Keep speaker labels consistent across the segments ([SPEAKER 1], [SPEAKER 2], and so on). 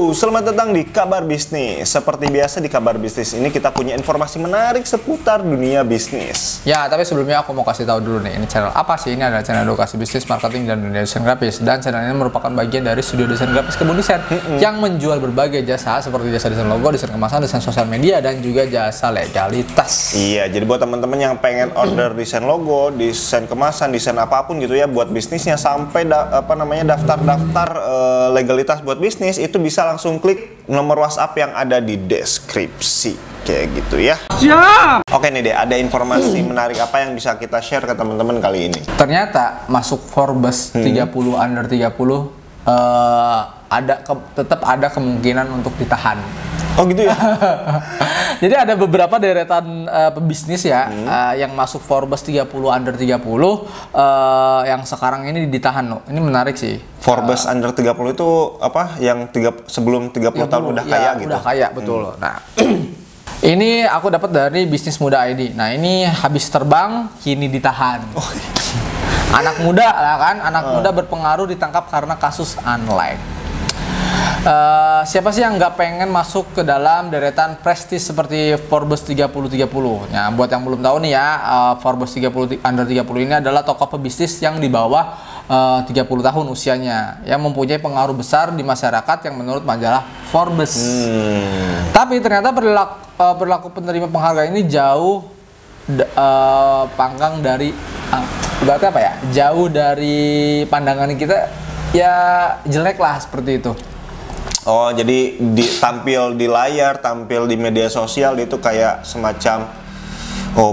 [SPEAKER 1] Halo, selamat datang di Kabar Bisnis. Seperti biasa di Kabar Bisnis ini kita punya informasi menarik seputar dunia bisnis.
[SPEAKER 2] Ya, tapi sebelumnya aku mau kasih tahu dulu nih, ini channel apa sih? Ini adalah channel edukasi bisnis, marketing, dan dunia desain grafis. Dan channel ini merupakan bagian dari studio desain grafis Kebun Desain yang menjual berbagai jasa seperti jasa desain logo, desain kemasan, desain sosial media, dan juga jasa legalitas.
[SPEAKER 1] Iya, jadi buat teman-teman yang pengen order desain logo, desain kemasan, desain apapun gitu ya buat bisnisnya sampai daftar-daftar legalitas buat bisnis, itu bisa langsung klik nomor WhatsApp yang ada di deskripsi kayak gitu ya. Siap. Oke nih deh, ada informasi menarik apa yang bisa kita share ke teman-teman kali ini?
[SPEAKER 2] Ternyata masuk Forbes 30 under 30 tetap ada kemungkinan untuk ditahan.
[SPEAKER 1] Oh gitu ya.
[SPEAKER 2] Jadi ada beberapa deretan pebisnis ya yang masuk Forbes 30 under 30 yang sekarang ini ditahan loh. Ini menarik sih.
[SPEAKER 1] Forbes under 30 itu apa? Yang sebelum 30 tahun udah kaya gitu.
[SPEAKER 2] Udah kaya, betul. Nah, ini aku dapat dari Bisnis Muda ID. Nah, ini habis terbang kini ditahan. Oh. Anak muda lah kan, anak muda berpengaruh ditangkap karena kasus online. Siapa sih yang nggak pengen masuk ke dalam deretan prestis seperti Forbes 30-30? Nah, buat yang belum tahu nih ya, Forbes 30 under 30 ini adalah tokoh pebisnis yang di bawah 30 tahun usianya, yang mempunyai pengaruh besar di masyarakat yang menurut majalah Forbes. Tapi ternyata perilaku penerima penghargaan ini jauh panggang dari berarti apa ya? Jauh dari pandangan kita, ya jelek lah seperti itu.
[SPEAKER 1] Oh, jadi tampil di layar, tampil di media sosial itu kayak semacam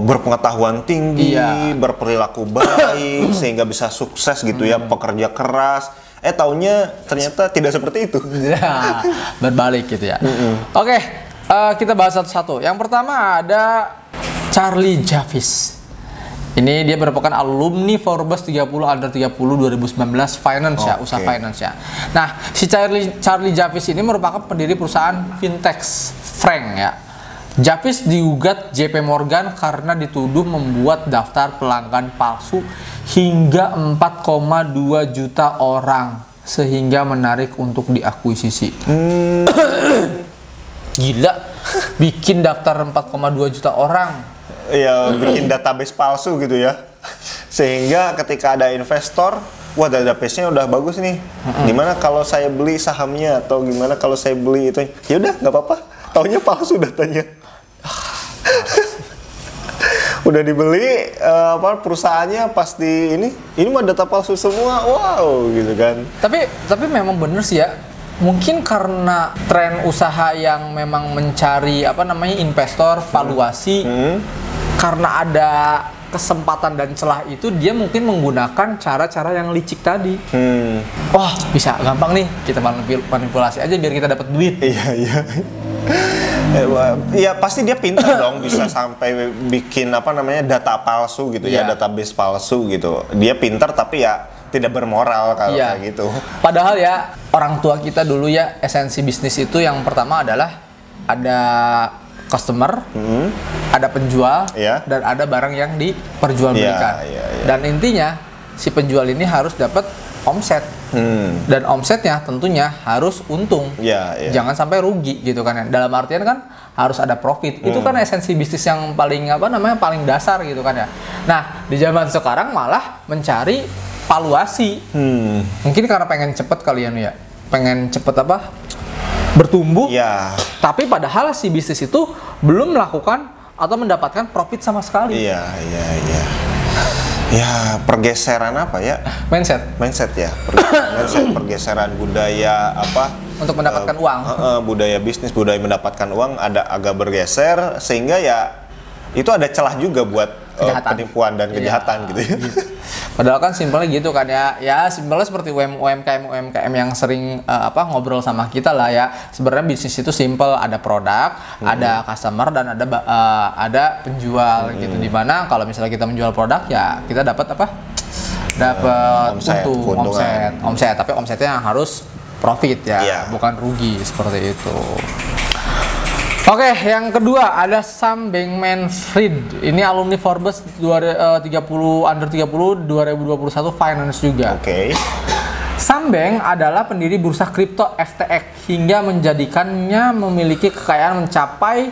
[SPEAKER 1] berpengetahuan tinggi, berperilaku baik, sehingga bisa sukses gitu ya, pekerja keras. Taunya ternyata tidak seperti itu.
[SPEAKER 2] Ya, berbalik gitu ya. Oke, kita bahas satu-satu. Yang pertama ada Charlie Javis. Ini dia merupakan alumni Forbes 30 under 30 2019 finance ya, usaha finance ya. Nah, si Charlie Javis ini merupakan pendiri perusahaan fintech Frank ya. Javis digugat JP Morgan karena dituduh membuat daftar pelanggan palsu hingga 4,2 juta orang sehingga menarik untuk diakuisisi. Gila, bikin daftar 4,2 juta orang.
[SPEAKER 1] Ya, bikin database palsu gitu ya. Sehingga ketika ada investor, wah database-nya udah bagus nih. Gimana kalau saya beli sahamnya atau gimana kalau saya beli itu? Ya udah, nggak apa-apa. Taunya palsu datanya. Udah dibeli perusahaannya pasti ini mah data palsu semua. Wow, gitu kan.
[SPEAKER 2] Tapi memang bener sih ya. Mungkin karena tren usaha yang memang mencari investor valuasi, karena ada kesempatan dan celah itu, dia mungkin menggunakan cara-cara yang licik tadi. Wah, bisa gampang nih kita manipulasi aja biar kita dapat duit.
[SPEAKER 1] Iya. Ya pasti dia pintar dong bisa sampai bikin data palsu gitu ya, database palsu gitu. Dia pintar tapi ya tidak bermoral kalau kayak gitu.
[SPEAKER 2] Padahal ya orang tua kita dulu ya, esensi bisnis itu yang pertama adalah ada customer, ada penjual, dan ada barang yang diperjualbelikan. Dan intinya si penjual ini harus dapat omset, dan omsetnya tentunya harus untung, jangan sampai rugi gitu kan. Dalam artian kan harus ada profit. Itu kan esensi bisnis yang paling paling dasar gitu kan ya. Nah, di zaman sekarang malah mencari valuasi. Mungkin karena pengen cepet kalian ya, pengen cepet bertumbuh. Tapi padahal si bisnis itu belum melakukan atau mendapatkan profit sama sekali.
[SPEAKER 1] Iya. Ya, pergeseran apa ya? Mindset ya. Pergeseran budaya
[SPEAKER 2] untuk mendapatkan uang.
[SPEAKER 1] Budaya bisnis, budaya mendapatkan uang agak bergeser sehingga ya itu ada celah juga buat penipuan dan kejahatan gitu ya.
[SPEAKER 2] Padahal kan simpelnya gitu kan ya. Ya simpelnya seperti UMKM yang sering ngobrol sama kita lah ya. Sebenarnya bisnis itu simpel, ada produk, ada customer, dan ada penjual gitu. Dimana kalau misalnya kita menjual produk ya kita dapat dapat omset. Tapi omsetnya harus profit ya, bukan rugi seperti itu. Oke, yang kedua ada Sam Bankman-Fried. Ini alumni Forbes 30 under 30 2021 finance juga. Sambank adalah pendiri bursa kripto FTX hingga menjadikannya memiliki kekayaan mencapai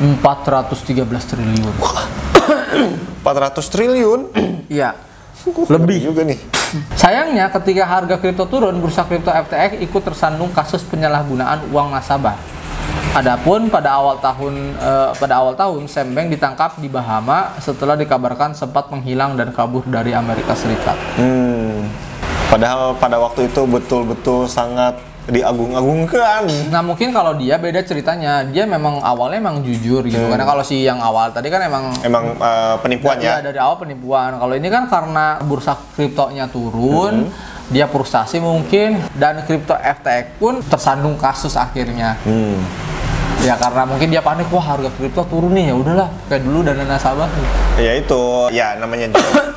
[SPEAKER 2] 413 triliun.
[SPEAKER 1] 400 triliun?
[SPEAKER 2] Iya. Lebih
[SPEAKER 1] juga nih.
[SPEAKER 2] Sayangnya ketika harga kripto turun, bursa kripto FTX ikut tersandung kasus penyalahgunaan uang nasabah. Adapun pada awal tahun Sambank ditangkap di Bahama setelah dikabarkan sempat menghilang dan kabur dari Amerika Serikat.
[SPEAKER 1] Padahal pada waktu itu betul-betul sangat diagung-agungkan.
[SPEAKER 2] Nah mungkin kalau dia beda ceritanya, dia memang awalnya emang jujur gitu. Karena kalau si yang awal tadi kan emang
[SPEAKER 1] penipuan ya.
[SPEAKER 2] Dari awal penipuan. Kalau ini kan karena bursa kriptonya turun, dia frustasi mungkin, dan kripto FTX pun tersandung kasus akhirnya. Ya karena mungkin dia panik, wah harga kripto turun nih, ya udahlah kayak dulu dana nasabah.
[SPEAKER 1] Ya itu, ya namanya juga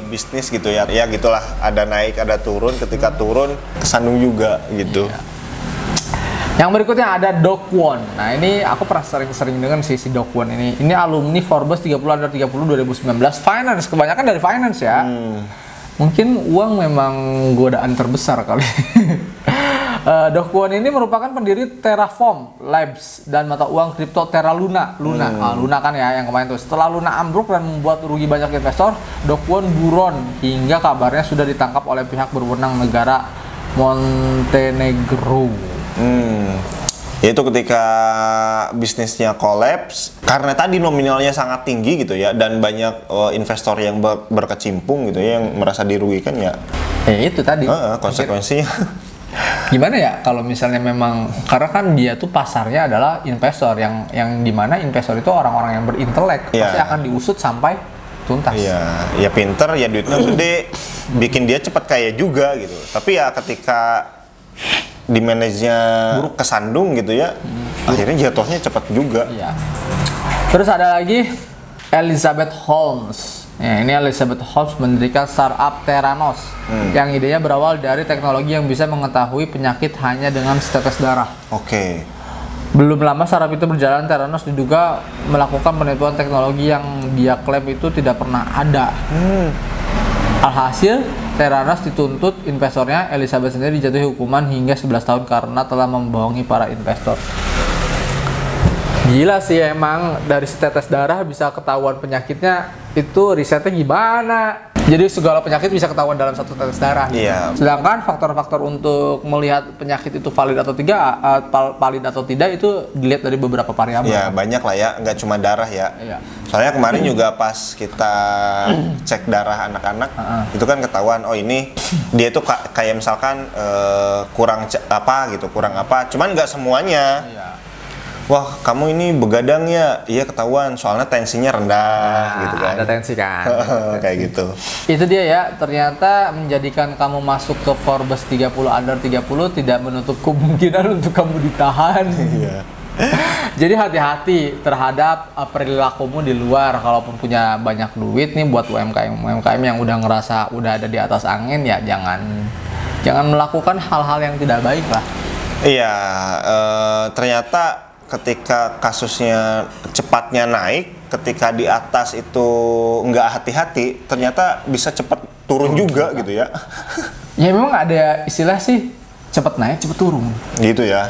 [SPEAKER 1] bisnis gitu ya. Ya gitulah, ada naik ada turun, ketika turun kesandung juga gitu.
[SPEAKER 2] Iya. Yang berikutnya ada Do Kwon. Nah ini aku pernah sering dengan si Do Kwon ini. Ini alumni Forbes 30 Under 30 2019 Finance, kebanyakan dari finance ya. Mungkin uang memang godaan terbesar kali. Do Kwon ini merupakan pendiri Terraform Labs dan mata uang kripto Terra Luna. Luna kan ya yang kemarin tuh. Setelah Luna ambruk dan membuat rugi banyak investor, Do Kwon buron hingga kabarnya sudah ditangkap oleh pihak berwenang negara Montenegro.
[SPEAKER 1] Yaitu ketika bisnisnya kolaps karena tadi nominalnya sangat tinggi gitu ya, dan banyak investor yang berkecimpung gitu ya, yang merasa dirugikan ya.
[SPEAKER 2] Itu tadi
[SPEAKER 1] konsekuensinya.
[SPEAKER 2] Gimana ya kalau misalnya memang, karena kan dia tuh pasarnya adalah investor yang dimana investor itu orang-orang yang berintelek, pasti akan diusut sampai tuntas. Ya
[SPEAKER 1] pinter, ya duitnya gede, bikin dia cepat kaya juga gitu. Tapi ya ketika di manajenya kesandung gitu ya, akhirnya jatuhnya cepat juga.
[SPEAKER 2] Terus ada lagi Elizabeth Holmes. Ya, ini Elizabeth Holmes mendirikan startup Theranos yang idenya berawal dari teknologi yang bisa mengetahui penyakit hanya dengan setetes darah. Belum lama startup itu berjalan, Theranos diduga melakukan penipuan teknologi yang dia klaim itu tidak pernah ada. Alhasil, Theranos dituntut, investornya Elizabeth sendiri dijatuhi hukuman hingga 11 tahun karena telah membohongi para investor. Gila sih emang, dari setetes darah bisa ketahuan penyakitnya, itu risetnya gimana? Jadi segala penyakit bisa ketahuan dalam satu tetes darah. Sedangkan faktor-faktor untuk melihat penyakit itu valid atau tidak itu dilihat dari beberapa variabel.
[SPEAKER 1] Ya banyak lah ya, nggak cuma darah ya. Soalnya kemarin juga pas kita cek darah anak-anak, itu kan ketahuan, oh ini dia itu kayak misalkan kurang apa, cuman nggak semuanya. Wah, kamu ini begadang ya? Iya ketahuan, soalnya tensinya rendah gitu kan.
[SPEAKER 2] Ada tensi kan.
[SPEAKER 1] Kayak gitu.
[SPEAKER 2] Itu dia ya, ternyata menjadikan kamu masuk ke Forbes 30 Under 30 tidak menutup kemungkinan untuk kamu ditahan. Jadi hati-hati terhadap perilakumu di luar. Kalaupun punya banyak duit nih buat UMKM yang udah ngerasa udah ada di atas angin, ya jangan melakukan hal-hal yang tidak baik lah.
[SPEAKER 1] Ternyata ketika kasusnya cepatnya naik, ketika di atas itu nggak hati-hati, ternyata bisa cepat turun juga gitu ya.
[SPEAKER 2] Ya memang ada istilah sih, cepat naik, cepat turun.
[SPEAKER 1] Gitu ya.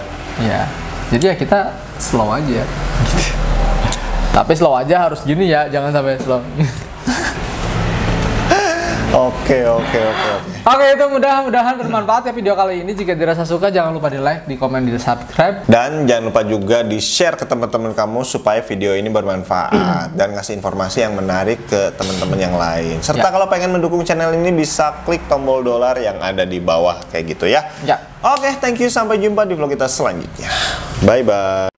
[SPEAKER 2] Jadi ya kita slow aja. Tapi slow aja harus gini ya, jangan sampai slow. Oke, itu mudah-mudahan bermanfaat ya video kali ini. Jika dirasa suka, jangan lupa di like, di komen, di subscribe.
[SPEAKER 1] Dan jangan lupa juga di share ke teman-teman kamu supaya video ini bermanfaat dan ngasih informasi yang menarik ke teman-teman yang lain. Serta kalau pengen mendukung channel ini bisa klik tombol dolar yang ada di bawah kayak gitu ya. Oke, thank you, sampai jumpa di vlog kita selanjutnya. Bye-bye.